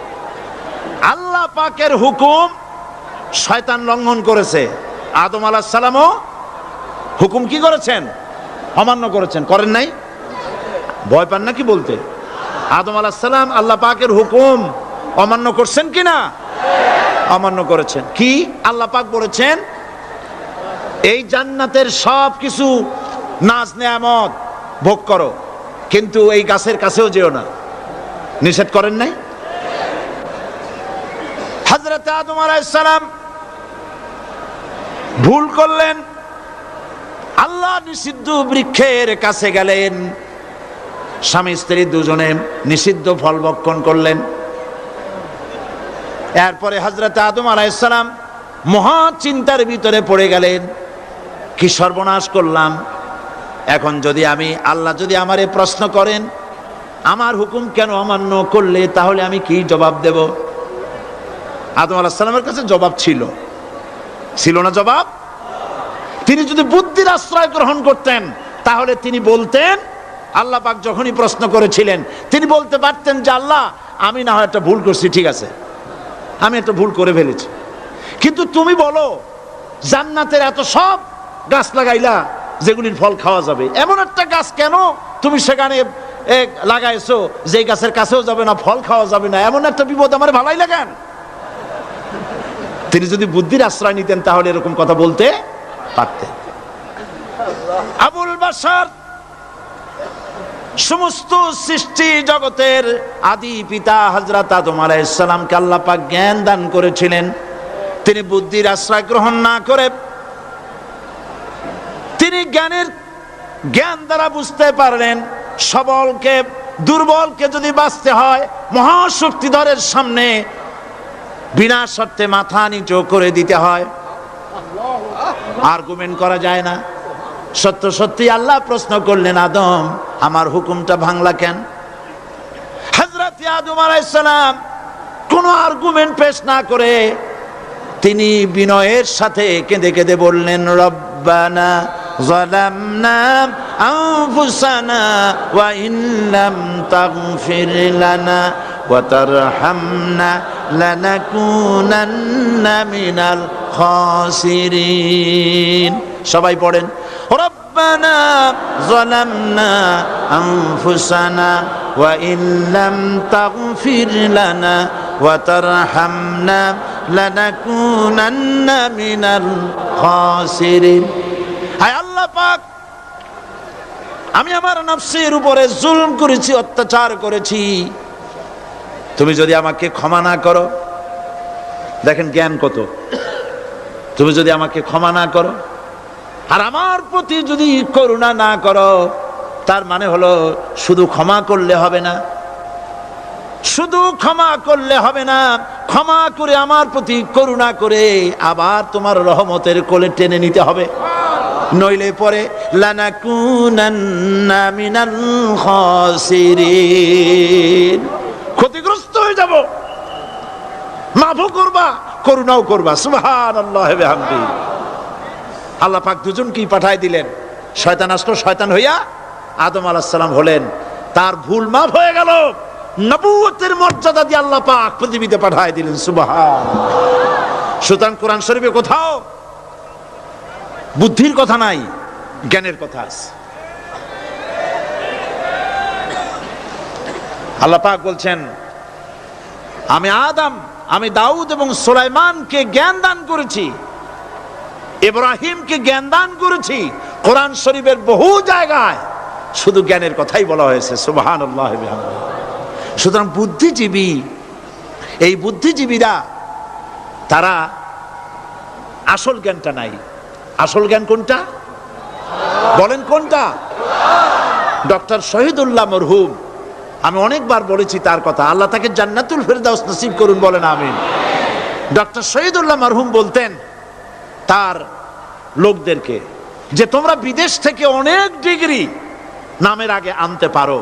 আল্লাহ পাকের হুকুম শয়তান লঙ্ঘন করেছে। আদম আলাইহিস সালামও হুকুম কি করেছেন? অমান্য করেছেন, করেন নাই? ভয় পান নাকি বলতে? আদম আলাইহিস সালাম আল্লাহ পাকের হুকুম অমান্য করছেন কিনা? অমান্য করেছেন। কি আল্লাহ পাক বলেছেন? এই জান্নাতের সব কিছু নাজ নেয়ামত ভোগ করো, কিন্তু এই গাছের কাছেও যেও না। নিষেধ করেন নাই? হযরত আদম আলাইহিস সালাম ভুল করলেন, আল্লাহ নিষিদ্ধ বৃক্ষের কাছে গেলেন, স্বামী স্ত্রী দুজনে নিষিদ্ধ ফল ভক্ষণ করলেন। এরপরে হযরত আদম আলাইহিস সালাম মহা চিন্তার ভিতরে পড়ে গেলেন, কি সর্বনাশ করলাম। এখন যদি আল্লাহ যদি আমারে প্রশ্ন করেন আমার হুকুম কেন অমান্য করলে, তাহলে আমি কি জবাব দেব? আদম আলাইহিস সালামের কাছে জবাব ছিল না জবাব? তিনি যদি বুদ্ধির আশ্রয় গ্রহণ করতেন তাহলে তিনি বলতেন, আল্লাহ পাক যখনই প্রশ্ন করেছিলেন তিনি বলতে পারতেন যে আল্লাহ আমি না হয় একটা ভুল করছি, ঠিক আছে আমি একটা ভুল করে ফেলেছি, কিন্তু তুমি বলো জান্নাতের এত সব গাছ লাগাইলা যেগুলির ফল খাওয়া যাবে, এমন একটা গাছ কেন তুমি সেখানে লাগাইছো যে গাছের কাছেও যাবে না, ফল খাওয়া যাবে না, এমন একটা বিপদ আমার ভালাই লাগান। তিনি যদি বুদ্ধির আশ্রয় নিতেন তাহলে এরকম কথা বলতে পারতেন। আবুল বাশার সমস্ত সৃষ্টি জগতের আদি পিতা হযরত আদম আলাইহিস সালামকে আল্লাহ পাক জ্ঞান দান করেছিলেন। তিনি বুদ্ধির আশ্রয় গ্রহণ না করে তিনি জ্ঞান দ্বারা বুঝতে পারলেন সবলকে দুর্বলকে যদি বাঁচতে হয় মহাশক্তিধরের সামনে বিনা শর্তে মাথা নিচু করে দিতে হয়, আর্গুমেন্ট করা যায় না। সত্য সত্যি আল্লাহ প্রশ্ন করলেন, আদম আমার হুকুমটা ভাঙলা কেন? হযরত আদম আলাইহিস সালাম কোনো আর্গুমেন্ট পেশ না করে তিনি বিনয়ের সাথে কেঁদে কেঁদে বললেন, রব্বানা যালামনা আনফুসানা ওয়া ইন লাম তাগফির লানা ওয়া তারহামনা লানাকুনান্না মিনাল খাসিরিন। সবাই পড়েন, রব্বানা যালামনা আনফুসানা ওয়া ইন লাম তাগফির লানা ওয়া তারহামনা লানাকুনান্না মিনাল খাসিরিন। হায় আল্লাহ পাক, আমি আমার নফসের উপরে জুলম করেছি, অত্যাচার করেছি, তুমি যদি আমাকে ক্ষমা না করো, দেখেন জ্ঞান কত, তুমি যদি আমাকে ক্ষমা না করো আর আমার প্রতি যদি করুণা না করো, তার মানে হলো শুধু ক্ষমা করলে হবে না, শুধু ক্ষমা করলে হবে না, ক্ষমা করে আমার প্রতি করুণা করে আবার তোমার রহমতের কোলে টেনে নিতে হবে, নইলে পরে লানাকুনান্না মিনাল খাসিরিন, ক্ষতিগ্রস্ত হয়ে যাব। মাফও করবা, করুণাও করবা। সুবহানাল্লাহ ওয়া বিহামদিহি। আল্লাহ পাক দুজনকেই পাঠায় দিলেন। শয়তান আসলো, শয়তান হইয়া আদম আলাইহিস সালাম হলেন। তার ভুল মাফ হয়ে গেল, নবুয়তের মর্যাদা দিয়ে আল্লাহ পাক পৃথিবীতে পাঠায় দিলেন। সুবহানাল্লাহ। সুতরাং কোরআন শরীফে কোথাও বুদ্ধির কথা নাই, জ্ঞানের কথা আছে। আল্লাহ পাক বলছেন, আমি আদম, আমি দাউদ এবং সুলাইমানকে জ্ঞান দান করেছি, ইব্রাহিমকে জ্ঞান দান করেছি। কোরআন শরীফের বহু জায়গায় শুধু জ্ঞানের কথাই বলা হয়েছে। সুবহানাল্লাহ। সুতরাং বুদ্ধিজীবী, এই বুদ্ধিজীবীরা তারা আসল জ্ঞানটা নাই। আসল জ্ঞান কোনটা বলেন? কোনটা? ডক্টর শহীদুল্লাহ মরহুম, আমি অনেকবার বলেছি তার কথা, আল্লাহ তাকে জান্নাতুল ফেরদাউস নসিব করুন, বলেন আমিন। ডক্টর শহীদুল্লাহ মরহুম বলতেন তার লোকদেরকে যে তোমরা বিদেশ থেকে অনেক ডিগ্রি নামের আগে আনতে পারো,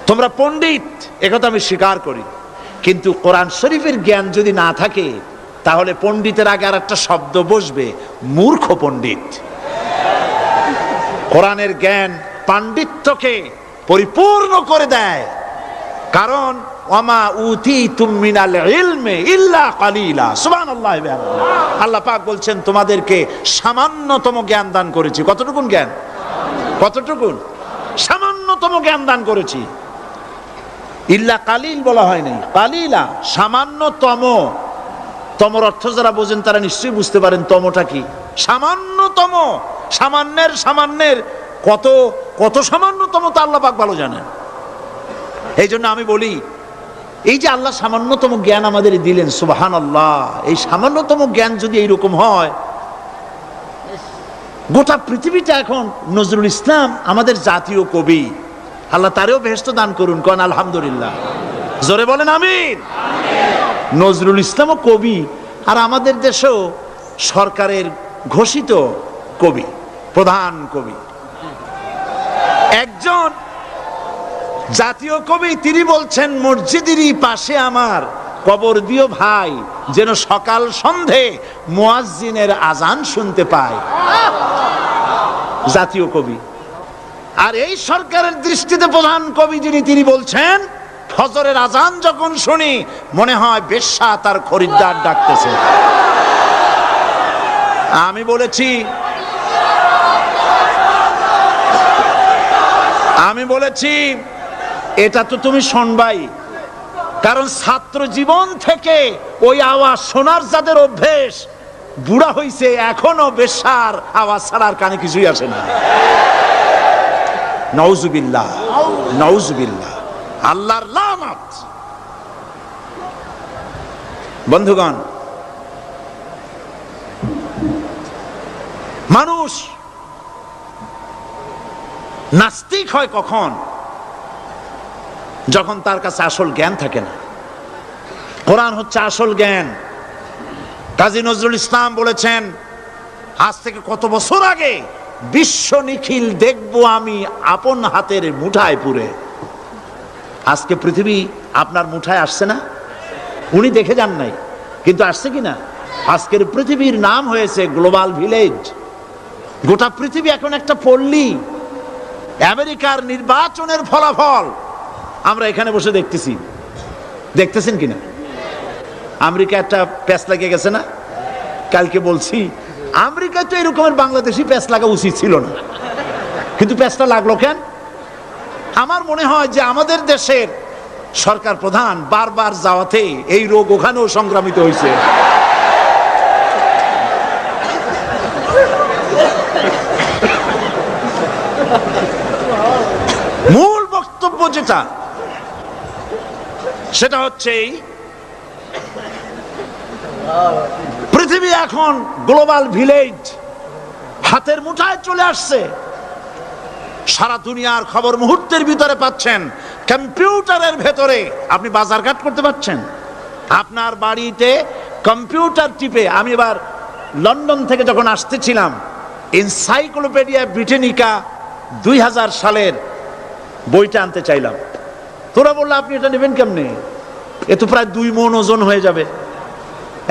তোমরা পণ্ডিত, একথা আমি স্বীকার করি, কিন্তু কোরআন শরীফের জ্ঞান যদি না থাকে তাহলে পণ্ডিতের আগে আর একটা শব্দ বসবে, মূর্খ পণ্ডিত। কোরআনের জ্ঞান পাণ্ডিত্যকে পরিপূর্ণ করে দেয়, কারণ ওয়ামা উতিতুম মিনাল ইলমি ইল্লা কালিলা। সুবহানাল্লাহ। আল্লাহ পাক বলছেন তোমাদেরকে সামান্যতম জ্ঞান দান করেছি। কতটুকুন জ্ঞান? কতটুকুন? সামান্যতম জ্ঞান দান করেছি। ইল্লা কালিল বলা হয়নি, কালিলা, সামান্যতম। তমর অর্থ যারা বোঝেন তারা নিশ্চয়ই বুঝতে পারেন তমটা কি। সামান্যতম, সামান্যের সামান্যের কত কত সামান্যতম তা আল্লাহ পাক ভালো জানেন। এই জন্য আমি বলি, এই যে আল্লাহ সামান্যতম জ্ঞান আমাদের দিলেন, সুবহানাল্লাহ, এই সামান্যতম জ্ঞান যদি এইরকম হয়, গোটা পৃথিবীটা এখন নজরুল ইসলাম আমাদের জাতীয় কবি, আল্লাহ তারেও বেহেশত দান করুন, কোন আলহামদুলিল্লাহ, জোরে বলেন আমিন। নজরুল ইসলামও কবি, আর আমাদের দেশেও সরকারের ঘোষিত কবি, প্রধান কবি। একজন জাতীয় কবি তিনি বলছেন, মসজিদেরই পাশে আমার কবর দিও ভাই, যেন সকাল সন্ধে মুয়াজ্জিনের আজান শুনতে পায়। জাতীয় কবি। আর এই সরকারের দৃষ্টিতে প্রধান কবি যিনি, তিনি বলছেন ফজরের আজান যখন শুনি মনে হয় বেশ্যা তার খরিদ্দার ডাকতেছে। আমি বলেছি এটা তো তুমি শুনবাই, কারণ ছাত্র জীবন থেকে ওই আওয়াজ শোনার যাদের অভ্যেস, বুড়া হইছে এখনো বেশ্যার আওয়াজ ছাড়ার কানে কিছুই আসে না। নাউজুবিল্লাহ, নাউজুবিল্লাহ, আল্লাহর লানত। বন্ধুগণ, মানুষ নাস্তিক হয় কখন? যখন তার কাছে আসল জ্ঞান থাকে না। কোরআন হচ্ছে আসল জ্ঞান। কাজী নজরুল ইসলাম বলেছেন, আজ থেকে কত বছর আগে, বিশ্ব নিখিল দেখবো আমি আপন হাতের মুঠায় পুরে। আজকে পৃথিবী আপনার মুঠায় আসছে না? উনি দেখে যান নাই, কিন্তু আসছে কিনা? আজকের পৃথিবীর নাম হয়েছে গ্লোবাল ভিলেজ। গোটা পৃথিবী এখন একটা পল্লী। আমেরিকার নির্বাচনের ফলাফল আমরা এখানে বসে দেখতেছি, দেখতেছেন কিনা? আমেরিকা একটা প্যাঁচ লাগিয়ে গেছে না? কালকে বলছি, আমেরিকায় তো এরকমের বাংলাদেশি প্যাঁচ লাগা উচিত ছিল না, কিন্তু প্যাঁচটা লাগলো কেন? আমার মনে হয় যে আমাদের দেশের সরকার প্রধান বারবার যাওয়াতে এই রোগ ওখানেও সংক্রামিত হয়েছে। মূল বক্তব্য যেটা, সেটা হচ্ছে পৃথিবী এখন গ্লোবাল ভিলেজ, হাতের মুঠায় চলে আসছে। সারা দুনিয়ার খবর মুহূর্তের ভিতরে পাচ্ছেন, কম্পিউটারের ভেতরে আপনি বাজারঘাট করতে পারছেন। আপনার বাড়িতে কম্পিউটার টিপে, আমি এবার লন্ডন থেকে যখন আসতেছিলাম, এনসাইক্লোপিডিয়া ব্রিটানিকা 2000 সালের বইটা আনতে চাইলাম। তোরা বললো আপনি এটা নেবেন কেমনে? এ তো প্রায় 2 মণ ওজন হয়ে যাবে,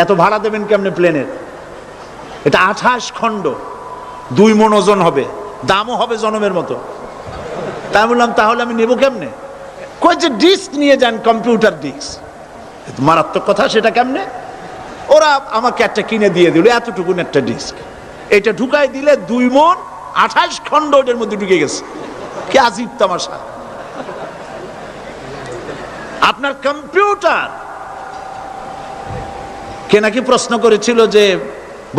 এত ভাড়া দেবেন কেমনে প্লেনের? এটা 28 খণ্ড, 2 মণ ওজন হবে, দামও হবে জনমের মতো। তাই বললাম তাহলে আমি নেবো কেমনে? কই যে ডিস্ক নিয়ে যান, কম্পিউটার ডিস্ক। মারাত্মক কথা, সেটা কেমনে? ওরা আমাকে একটা কিনে দিয়ে দিল, এতটুকুন একটা ডিস্ক। এটা ঢুকাই দিলে 2 মণ 28 খণ্ড ওটার মধ্যে ঢুকে গেছে। কি আজীব তামাশা! আপনার কম্পিউটার কে নাকি প্রশ্ন করেছিল যে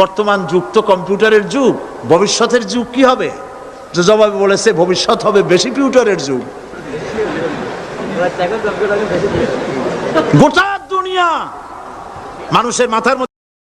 বর্তমান যুগ তো কম্পিউটারের যুগ, ভবিষ্যতের যুগ কি হবে? যে জবাবে বলেছে ভবিষ্যৎ হবে বেশি কম্পিউটারের যুগ। গোটা দুনিয়া মানুষের মাথার মধ্যে